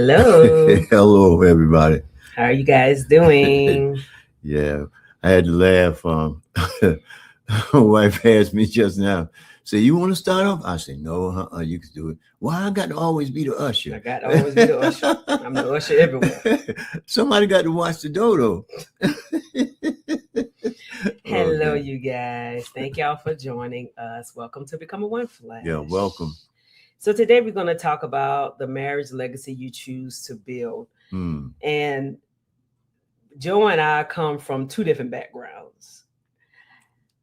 Hello. Hello, everybody. How are you guys doing? Yeah, I had to laugh. My wife asked me just now, say, you want to start off? I said, no, you can do it. Why I got to always be the I usher? got to always be the usher. I'm the usher everywhere. Somebody got to watch the dodo. Hello, Okay. you guys. Thank y'all for joining us. Welcome to Become a One Flesh. Yeah, welcome. So today we're going to talk about the marriage legacy you choose to build. Mm, And Joe and I come from two different backgrounds.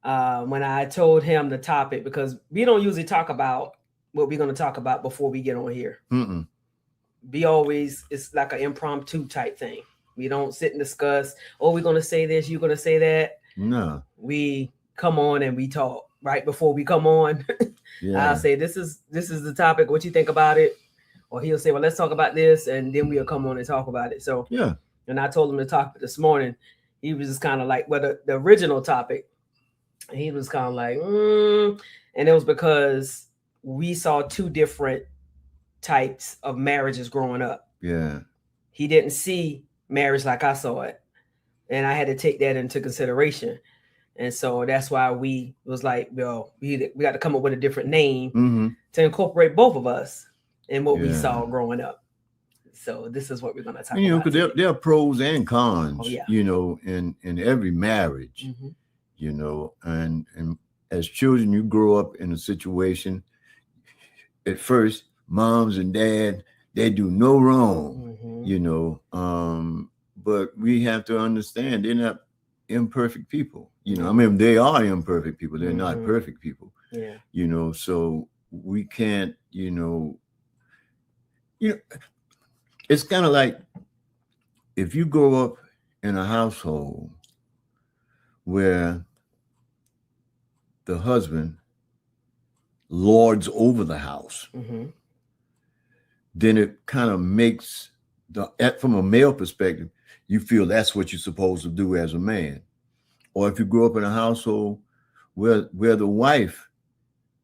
When I told him the topic, because we don't usually talk about what we're going to talk about before we get on here. mm-mm. It's like an impromptu type thing. We don't sit and discuss, oh, we're going to say this, you're going to say that. No. We come on and we talk right before we come on. Yeah. I'll say, this is the topic. What you think about it? Or he'll say, well, let's talk about this. And then we'll come on and talk about it. So, Yeah. and I told him the topic this morning. He was just kind of like, well, the original topic, he was kind of like, and it was because we saw two different types of marriages growing up. Yeah. He didn't see marriage like I saw it, and I had to take that into consideration. And so that's why we was like, well, we got to come up with a different name Mm-hmm. to incorporate both of us and what we Yeah. saw growing up. So this is what we're going to talk And, about. because there are pros and cons, Oh, yeah. in every marriage. Mm-hmm. And as children, you grow up in a situation. At first, moms and dad, they do no wrong, Mm-hmm. but we have to understand they're not imperfect people. I mean, they are imperfect people. They're not Mhm. perfect people. Yeah. So we can't, it's kind of like if you grow up in a household where the husband lords over the house, Mm-hmm. then it kind of makes from a male perspective, you feel that's what you're supposed to do as a man. Or if you grow up in a household where the wife,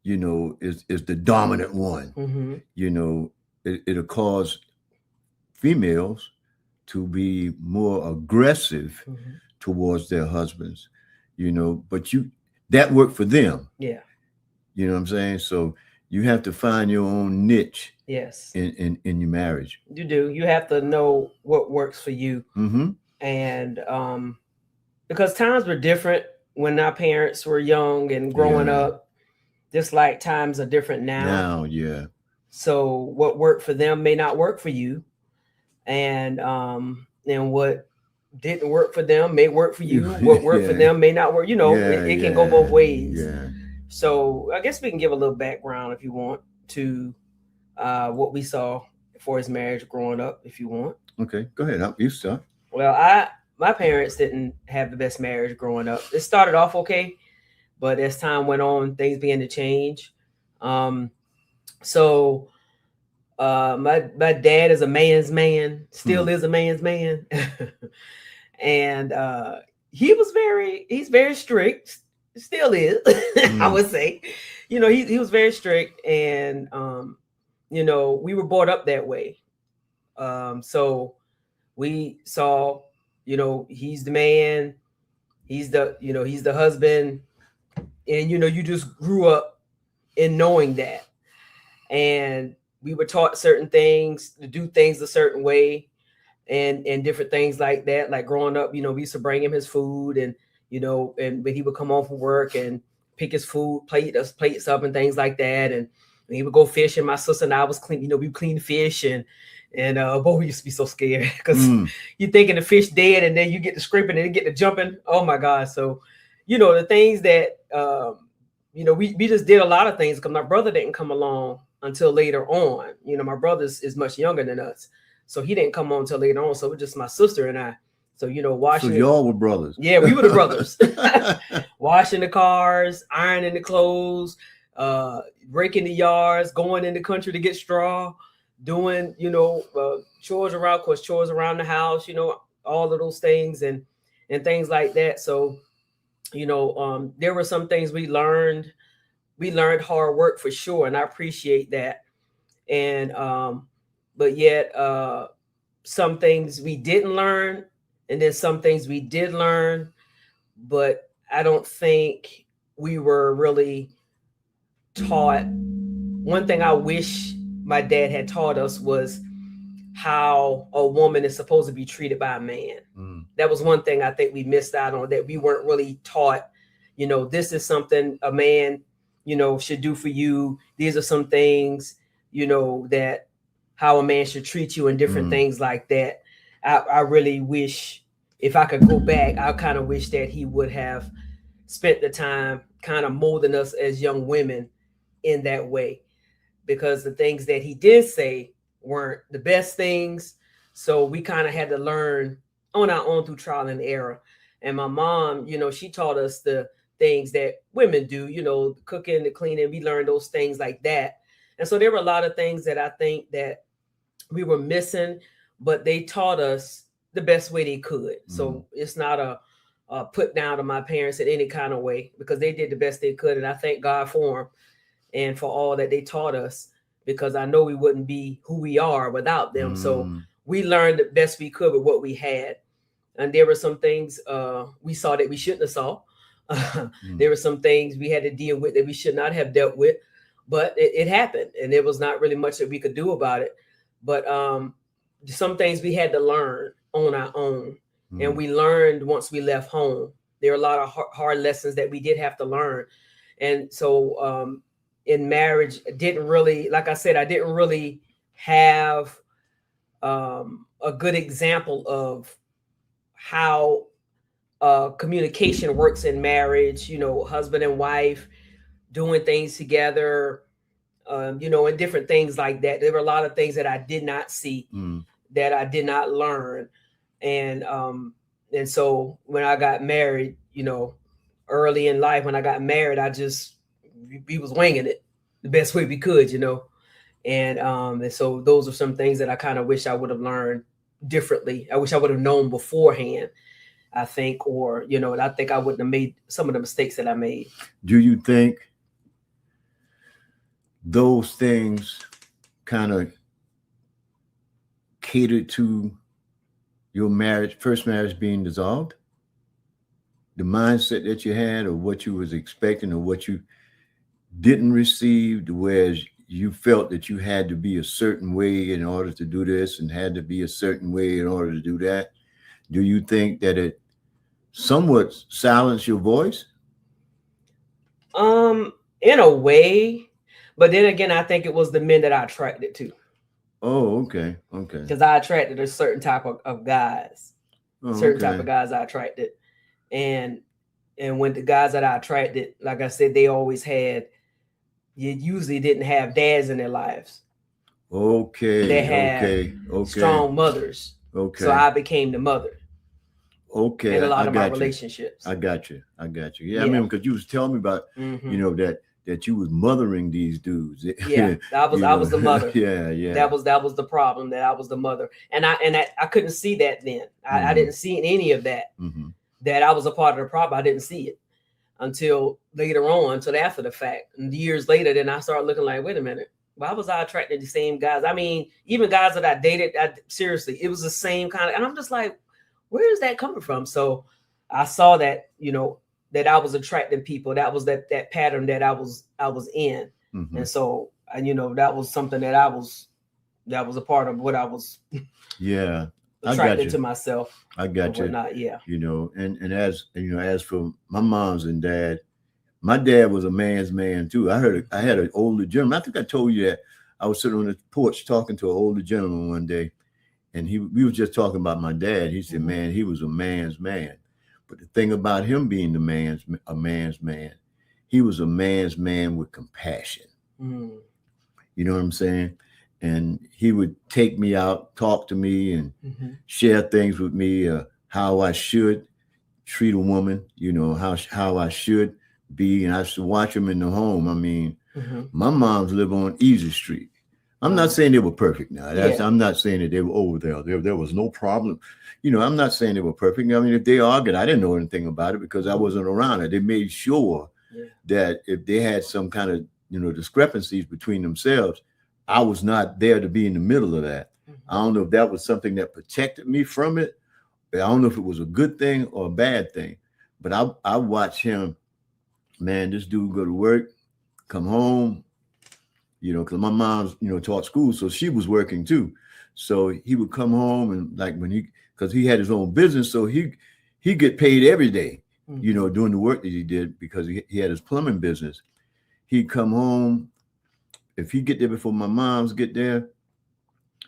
is the dominant one, Mm-hmm. it'll cause females to be more aggressive Mm-hmm. towards their husbands, but that worked for them. Yeah. You know what I'm saying? So you have to find your own niche Yes. in your marriage. You do. You have to know what works for you. Mm-hmm. And because times were different when our parents were young and growing Yeah. up, just like times are different now. Now, yeah. So what worked for them may not work for you. And what didn't work for them may work for you. What worked for Yeah. them may not work. It can go both ways. Yeah. So I guess we can give a little background if you want to what we saw for his marriage growing up, if you want. Okay, go ahead. You start. Well, my parents didn't have the best marriage growing up. It started off okay, but as time went on, things began to change. So my dad is a man's man, still is a man's man, and he's very strict, still is. I would say, he was very strict, and we were brought up that way. So we saw, he's the man, he's the husband, and you just grew up in knowing that. And we were taught certain things, to do things a certain way, and different things like that. Like growing up, we used to bring him his food, and and when he would come home from work and pick his food, plates up and things like that. And he would go fishing. My sister and I was clean, we clean fish, and boy, we used to be so scared because you're thinking the fish dead, and then you get to scraping and get to jumping. Oh my God. So, the things that we just did a lot of things because my brother didn't come along until later on. My brother is much younger than us, so he didn't come on until later on. So it was just my sister and I. So washing. So y'all were brothers. Yeah, we were the brothers. Washing the cars, ironing the clothes, raking the yards, going in the country to get straw, doing chores around the house. All of those things and things like that. So there were some things we learned. We learned hard work for sure, and I appreciate that. And but yet some things we didn't learn, and then some things we did learn. But I don't think we were really taught. One thing I wish my dad had taught us was how a woman is supposed to be treated by a man. That was one thing I think we missed out on, that we weren't really taught. This is something a man, should do for you. These are some things, that how a man should treat you and different things like that. I really wish, if I could go back, I kind of wish that he would have spent the time kind of molding us as young women in that way, because the things that he did say weren't the best things. So we kind of had to learn on our own through trial and error. And my mom, she taught us the things that women do, the cooking, the cleaning. We learned those things like that. And so there were a lot of things that I think that we were missing, but they taught us the best way they could. So it's not a put down to my parents in any kind of way, because they did the best they could. And I thank God for them and for all that they taught us, because I know we wouldn't be who we are without them. So we learned the best we could with what we had. And there were some things we saw that we shouldn't have saw. There were some things we had to deal with that we should not have dealt with, but it happened, and there was not really much that we could do about it. But some things we had to learn on our own, and we learned once we left home. There are a lot of hard lessons that we did have to learn. And so in marriage, didn't really, like I said, I didn't really have a good example of how communication works in marriage, husband and wife doing things together, and different things like that. There were a lot of things that I did not see, that I did not learn. And so when I got married, early in life, when I got married, we was winging it the best way we could, and so those are some things that I kind of wish I would have learned differently. I wish I would have known beforehand, I think, or, and I think I wouldn't have made some of the mistakes that I made. Do you think those things kind of catered to your first marriage being dissolved? The mindset that you had, or what you was expecting, or what you didn't receive, whereas you felt that you had to be a certain way in order to do this, and had to be a certain way in order to do that. Do you think that it somewhat silenced your voice? In a way, but then again, I think it was the men that I attracted to. Oh, okay. Because I attracted a certain type of guys, type of guys I attracted. And when the guys that I attracted, like I said, they always usually didn't have dads in their lives. Okay. They had strong mothers. Okay. So I became the mother. Okay. In a lot of my relationships. I got you. Yeah. I mean, because you was telling me about, that you was mothering these dudes. Yeah, I was the mother. Yeah. That was the problem, that I was the mother. And I couldn't see that then. I didn't see any of that. That I was a part of the problem. I didn't see it until later on, until after the fact. And years later, then I started looking like, wait a minute, why was I attracted to the same guys? I mean, even guys that I dated, seriously, it was the same kind of, and I'm just like, where is that coming from? So I saw that, that I was attracting people. That was that pattern that I was in. And so, that was something that was a part of what I was attracted to myself. I got you. Whatnot, yeah. And as for my moms and dad, my dad was a man's man too. I had an older gentleman. I think I told you that I was sitting on the porch talking to an older gentleman one day, and we was just talking about my dad. He said, man, he was a man's man. But the thing about him being a man's man, he was a man's man with compassion. You know what I'm saying? And he would take me out, talk to me, and share things with me, how I should treat a woman, how I should be. And I should watch him in the home. I mean, my moms live on Easy Street. I'm not saying they were perfect now. I'm not saying that they were over there. There was no problem. I'm not saying they were perfect. I mean, if they argued, I didn't know anything about it because I wasn't around it. They made sure that if they had some kind of, discrepancies between themselves, I was not there to be in the middle of that. I don't know if that was something that protected me from it. I don't know if it was a good thing or a bad thing, but I watched him, man, this dude go to work, come home, because my mom's, taught school, so she was working too. So he would come home and like because he had his own business, so he get paid every day, doing the work that he did because he had his plumbing business. He'd come home. If he get there before my mom's get there,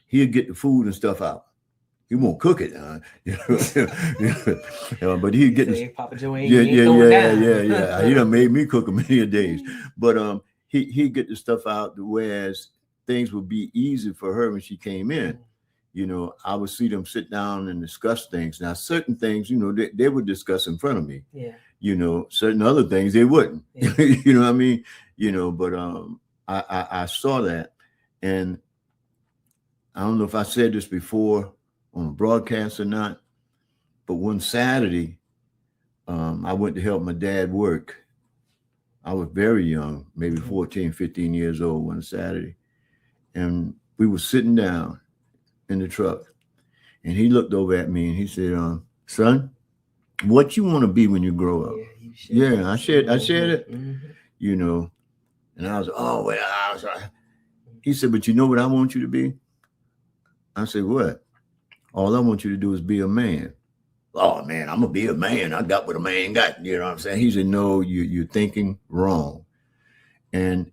he'd get the food and stuff out. He won't cook it, but he'd get Papa Joe ain't down. He done made me cook him many days, but he'd get the stuff out. Whereas things would be easy for her when she came in. I would see them sit down and discuss things. Now, certain things, they would discuss in front of me. Yeah. Certain other things they wouldn't. Yeah. You know what I mean? But I saw that, and I don't know if I said this before on a broadcast or not, but one Saturday, I went to help my dad work. I was very young, maybe 14, 15 years old one Saturday. And we were sitting down in the truck, and he looked over at me and he said, son, what you want to be when you grow up? I shared it, and I was, he said, but you know what I want you to be? I said, what? All I want you to do is be a man. Oh, man, I'm going to be a man. I got what a man got. You know what I'm saying? He said, no, you're thinking wrong. And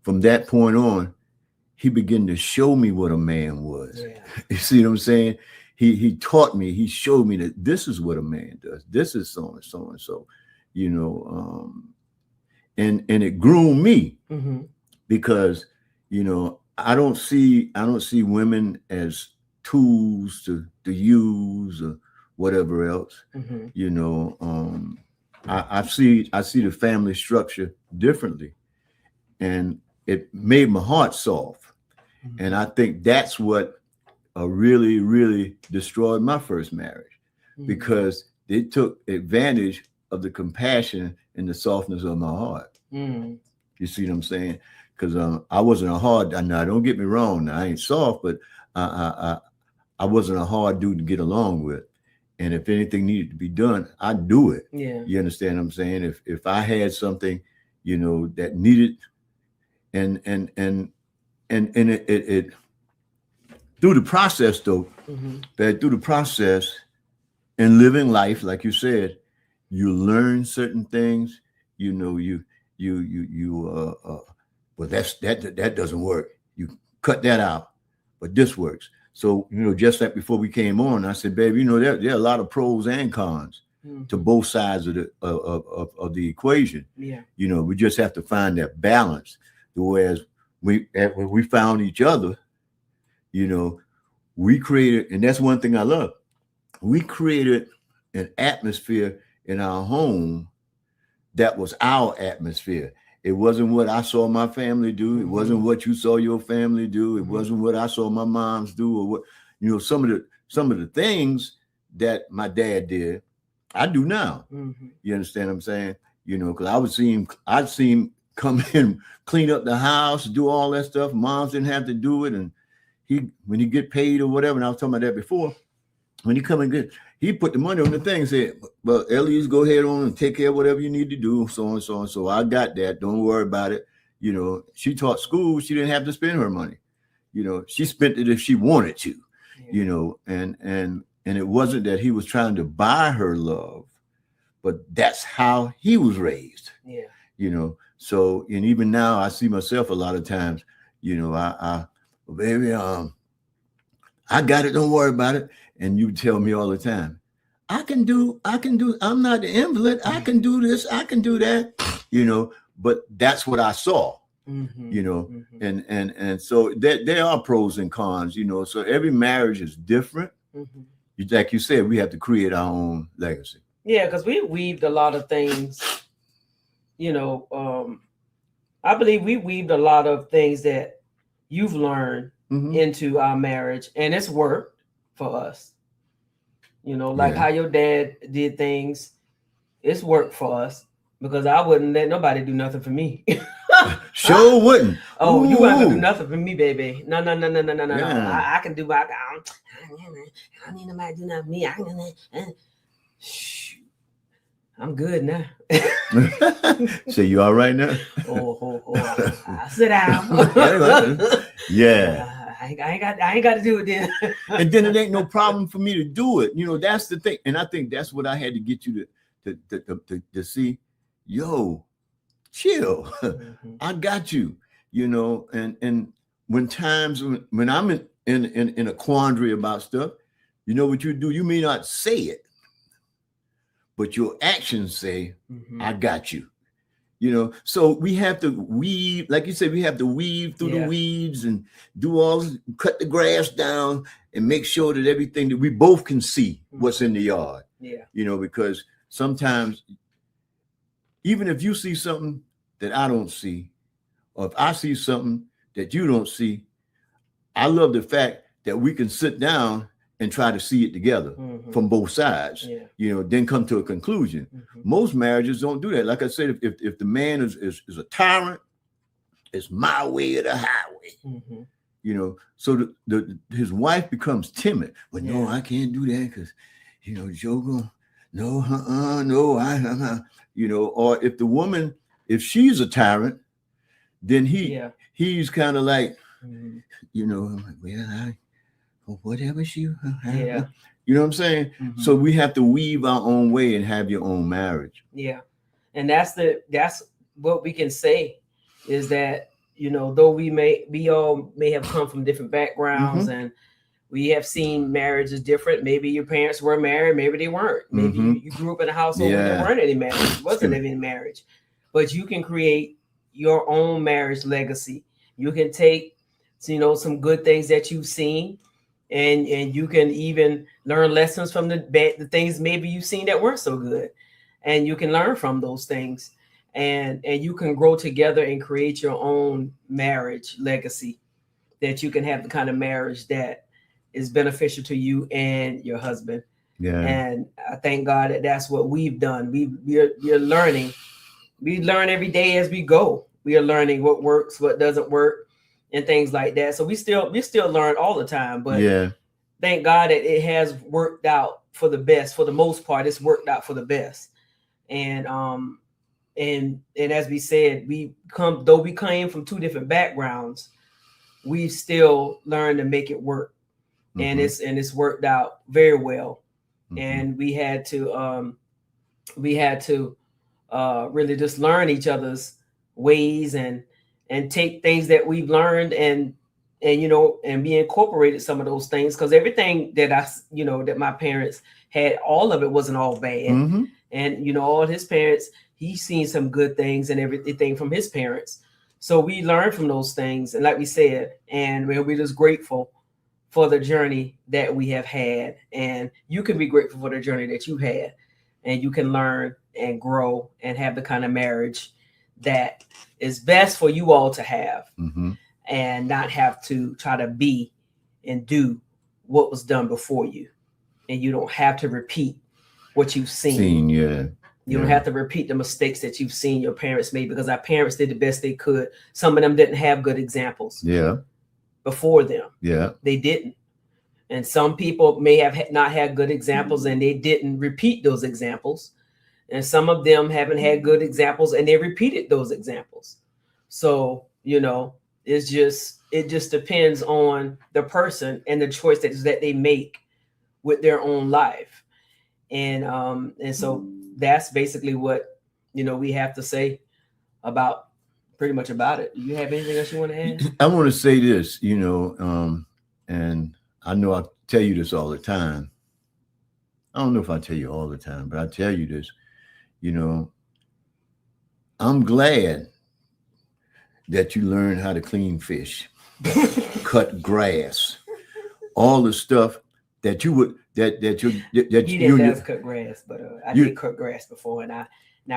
from that point on, he began to show me what a man was. Yeah. You see what I'm saying? He taught me, he showed me that this is what a man does. This is so and so and so, and it groomed me because, I don't see women as tools to use or whatever else. I see the family structure differently, and it made my heart soft. And I think that's what really, really destroyed my first marriage, because they took advantage of the compassion and the softness of my heart. You see what I'm saying? Because I wasn't a hard. Now, don't get me wrong. Now, I ain't soft, but I wasn't a hard dude to get along with. And if anything needed to be done, I'd do it. Yeah. You understand what I'm saying? If I had something, that needed, and it through the process though, that through the process and living life, like you said, you learn certain things. Well, that doesn't work. You cut that out, but this works. So, just like before we came on, I said, baby, there are a lot of pros and cons to both sides of the equation. Yeah. We just have to find that balance. Whereas when we found each other, we created, and that's one thing I love. We created an atmosphere in our home that was our atmosphere. It wasn't what I saw my family do. It wasn't what you saw your family do. It wasn't what I saw my moms do, or what, some of the things that my dad did, I do now. You understand what I'm saying? Because I'd see him come in, clean up the house, do all that stuff. Moms didn't have to do it. And when he get paid or whatever, and I was talking about that before, when he come and get, he put the money on the thing and said, well, Ellie, go ahead on and take care of whatever you need to do, so and so and so. I got that. Don't worry about it. She taught school. She didn't have to spend her money. She spent it if she wanted to, and it wasn't that he was trying to buy her love, but that's how he was raised. Yeah. So, and even now I see myself a lot of times, baby, I got it. Don't worry about it. And you tell me all the time, I can do, I'm not the invalid. I can do this. I can do that, but that's what I saw, and so there are pros and cons, so every marriage is different. Like you said, we have to create our own legacy. Yeah. Cause we weaved a lot of things, I believe we weaved a lot of things that you've learned into our marriage, and it's worked for us. How your dad did things, it's worked for us. because I wouldn't let nobody do nothing for me. Sure wouldn't. Oh, you ain't gonna do Ooh. nothing for me, baby. No, no, no, no, no, no, no, no. Yeah. I can do. I don't need nobody to do nothing for me. Shh, I'm good now. So you all right now? I sit down. Yeah. I ain't got to do it then. And then it ain't no problem for me to do it. That's the thing. And I think that's what I had to get you to see. Yo, chill. Mm-hmm. I got you. And when times when I'm in a quandary about stuff, you know what you do? You may not say it, but your actions say, Mm-hmm. I got you. So we have to weave, like you said, we have to weave through the weeds and cut the grass down and make sure that everything that we both can see what's in the yard. Yeah. Because sometimes even if you see something that I don't see, or if I see something that you don't see, I love the fact that we can sit down and try to see it together from both sides, then come to a conclusion. Most marriages don't do that. Like I said, if the man is a tyrant, it's my way or the highway. So his wife becomes timid. But no, I can't do that because, Joe, no, or if the woman, if she's a tyrant, then he's kind of like, whatever you know what I'm saying? So we have to weave our own way and have your own marriage. And that's what we can say is that though we all may have come from different backgrounds and we have seen marriages different. Maybe your parents were married, maybe they weren't. Maybe you grew up in a household where there weren't any marriage, wasn't any marriage. But you can create your own marriage legacy. You can take some good things that you've seen, and you can even learn lessons from the things maybe you've seen that weren't so good, and you can learn from those things, and you can grow together and create your own marriage legacy, that you can have the kind of marriage that is beneficial to you and your husband. And I thank God that that's what we've done. We're learning. We learn every day as we go. We are learning what works, what doesn't work, and things like that. So we still learn all the time, but thank God that it has worked out for the best. For the most part, it's worked out for the best. And as we said, though we came from two different backgrounds, we still learned to make it work. And it's worked out very well. And we had to really just learn each other's ways and take things that we've learned and be incorporated some of those things, because everything that that my parents had, all of it wasn't all bad. And all his parents, he's seen some good things and everything from his parents. So we learned from those things, and like we said, and we're just grateful for the journey that we have had. And you can be grateful for the journey that you had, and you can learn and grow and have the kind of marriage that is best for you all to have, and not have to try to be and do what was done before you. And you don't have to repeat what you've seen. You don't have to repeat the mistakes that you've seen your parents made, because our parents did the best they could. Some of them didn't have good examples before them. They didn't. And some people may have not had good examples and they didn't repeat those examples. And some of them haven't had good examples and they repeated those examples. So, it just depends on the person and the choice that they make with their own life. And so that's basically what, we have to say pretty much about it. Do you have anything else you want to add? I want to say this, and I know I tell you this all the time. I don't know if I tell you all the time, but I tell you this, I'm glad that you learned how to clean fish, cut grass, all the stuff that you would, that he didn't cut grass, but I did cut grass before, and I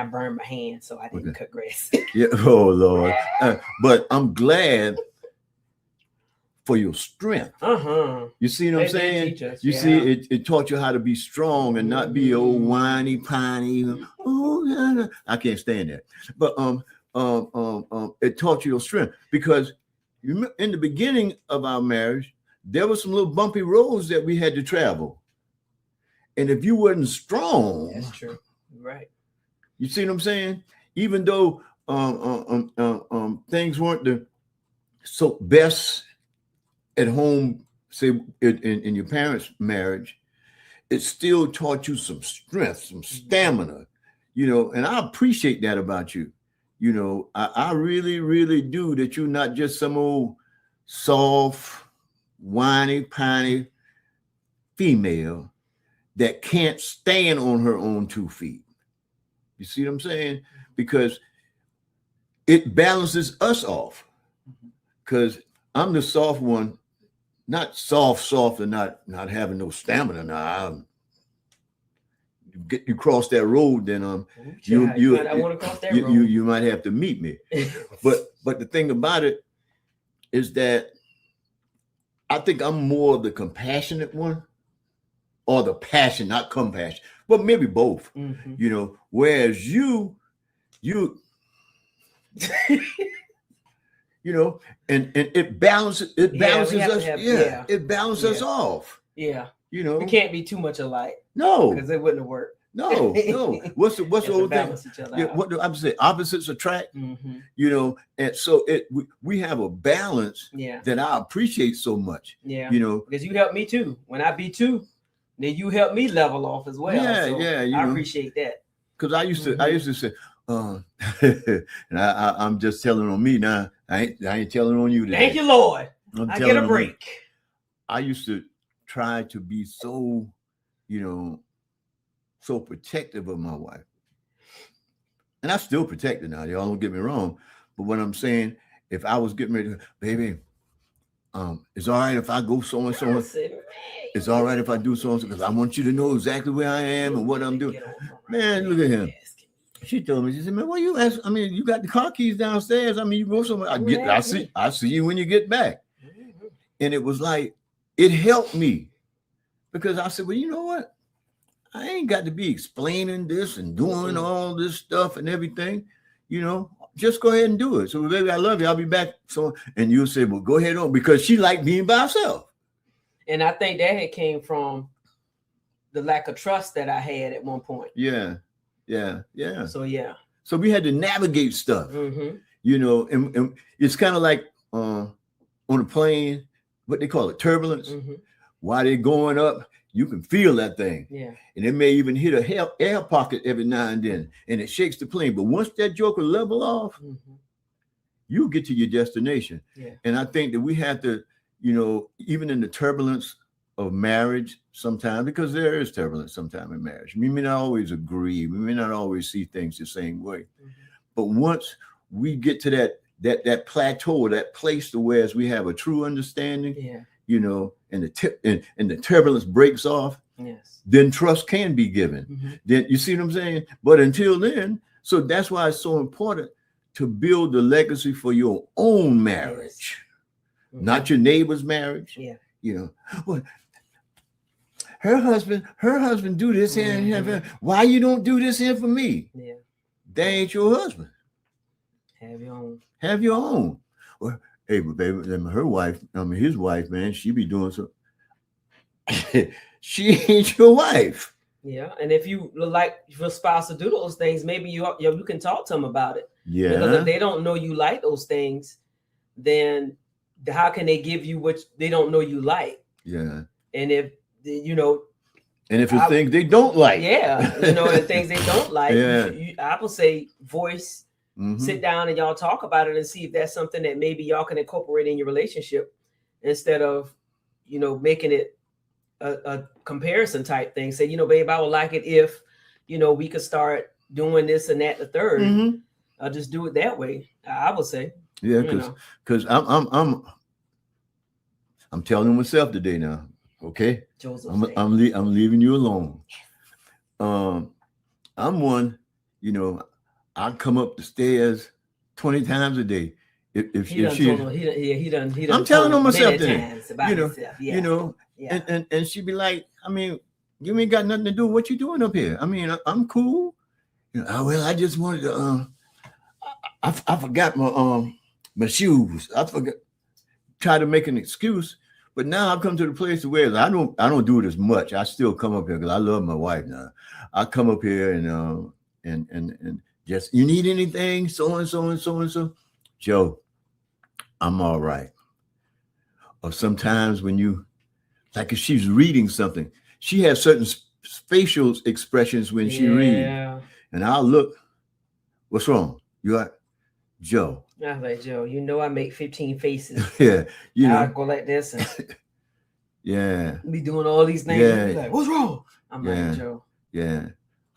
burned my hand, so I didn't cut grass. Oh Lord. But I'm glad for your strength. You see what I'm saying? Us, you see, it taught you how to be strong and not be old whiny piney. Oh, I can't stand that. But it taught you your strength, because in the beginning of our marriage, there were some little bumpy roads that we had to travel. And if you wasn't strong, that's true. Right. You see what I'm saying? Even though things weren't the so best at home, say in your parents' marriage, it still taught you some strength, some stamina, and I appreciate that about you. I really, really do, that you're not just some old soft, whiny, piney female that can't stand on her own 2 feet. You see what I'm saying? Because it balances us off. Because I'm the soft one, not soft, and not having no stamina. Now, you cross that road, then I want to cross that road. You might have to meet me. but the thing about it is that I think I'm more the compassionate one, or the passion, not compassion, but maybe both. Whereas you and it balances us. It balances us off. Yeah. We can't be too much alike. No, because it wouldn't work. No. What's the old thing? What do I say? Opposites attract. And so we have a balance that I appreciate so much. Because you help me too. When I be too, then you help me level off as well. I appreciate that. Because I used to say, and I'm just telling on me now. I ain't telling on you today. Thank you, Lord. I get a break. I used to try to be so, so protective of my wife. And I still protect her now. Y'all don't get me wrong. But what I'm saying, if I was getting ready to, baby, it's all right if I go so and so. It's all right if I do so and so, because I want you to know exactly where I am and what I'm doing. Man, look at him. She told me, she said, man, what you ask? I mean, you got the car keys downstairs. I mean, you go somewhere. I see you when you get back. And it was like, it helped me, because I said, well, you know what? I ain't got to be explaining this and doing all this stuff and everything, just go ahead and do it. So, baby, I love you. I'll be back. So, and you'll say, well, go ahead on, because she liked being by herself. And I think that had came from the lack of trust that I had at one point. Yeah. So we had to navigate stuff, and it's kind of like on a plane, what they call it, turbulence. While they're going up, you can feel that thing. Yeah. And it may even hit a air pocket every now and then, and it shakes the plane. But once that joker level off, you get to your destination. Yeah. And I think that we have to, even in the turbulence of marriage sometimes, because there is turbulence sometimes in marriage. We may not always agree. We may not always see things the same way. But once we get to that plateau, that place to where we have a true understanding, and the turbulence breaks off, then trust can be given. Then you see what I'm saying? But until then, so that's why it's so important to build the legacy for your own marriage, not your neighbor's marriage. Well, her husband do this here. Why you don't do this here for me? That ain't your husband. Have your own. Well, hey, but baby, his wife, man, she be doing so. She ain't your wife. Yeah, and if you like your spouse to do those things, maybe you can talk to them about it. Yeah. Because if they don't know you like those things, then how can they give you what they don't know you like? Yeah. And if and if it's things they don't like, the things they don't like, I would say voice, sit down and y'all talk about it and see if that's something that maybe y'all can incorporate in your relationship, instead of making it a comparison type thing. Say, babe, I would like it if we could start doing this and that, the third. I'll just do it that way, I would say. Yeah, because I'm telling myself today now. Okay, Joseph, I'm leaving you alone. I'm one, I come up the stairs 20 times a day. if He done she, told him, he done I'm telling told on myself many then, times about you know, himself. Yeah. you know, Yeah. and she'd be like, I mean, you ain't got nothing to do. What you doing up here? I mean, I'm cool. You know, oh, well, I just wanted to. I forgot my shoes. I forgot. Try to make an excuse, but now I come to the place where I don't do it as much. I still come up here because I love my wife now. I come up here and just, you need anything, so and so and so and so, Joe, I'm all right. Or sometimes when you, like if she's reading something, she has certain facial expressions when she reads, and I'll look, what's wrong? You are Joe. I was like, Joe, you know I make 15 faces. Yeah, you know. I go like this and yeah, be doing all these things. Yeah. Be like, what's wrong? I'm Yeah. like, Joe. Yeah.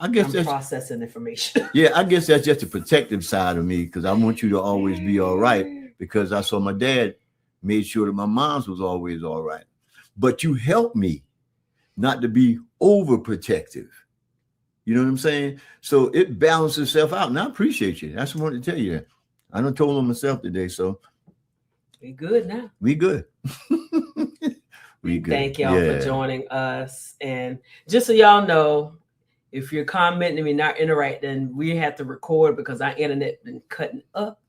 I guess I'm that's processing information. yeah, I guess that's just the protective side of me because I want you to always be all right because I saw my dad made sure that my mom's was always all right. But you helped me not to be overprotective. You know what I'm saying? So it balances itself out. And I appreciate you. That's what I wanted to tell you that. I done told on myself today, so we good now. We good. We good. Thank y'all for joining us. And just so y'all know, if you're commenting and we're not interacting, we have to record because our internet been cutting up.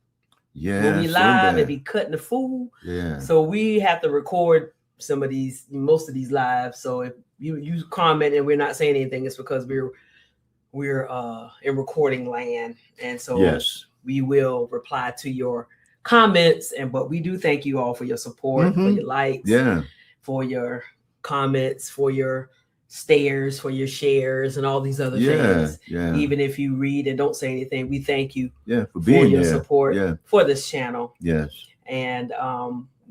Yeah. When we live, it be cutting the fool. Yeah. So we have to record most of these lives. So if you comment and we're not saying anything, it's because we're in recording land. And so yes, we will reply to your comments. But we do thank you all for your support, for your likes, for your comments, for your stares, for your shares, and all these other things. Yeah. Even if you read and don't say anything, we thank you for being your there. support for this channel. Yes. And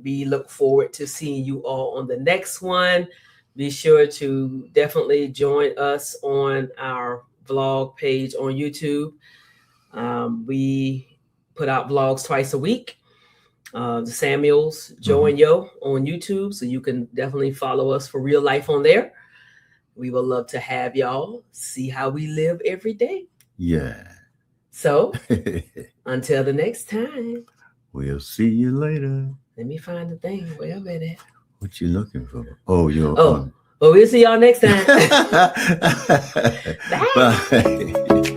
we look forward to seeing you all on the next one. Be sure to definitely join us on our vlog page on YouTube. We put out vlogs twice a week. The Samuels, Joe and Yo on YouTube. So you can definitely follow us for real life on there. We would love to have y'all see how we live every day. Yeah. So until the next time. We'll see you later. Let me find the thing. Where I'm at. What you looking for? Oh, you're well, we'll see y'all next time. Bye. Bye.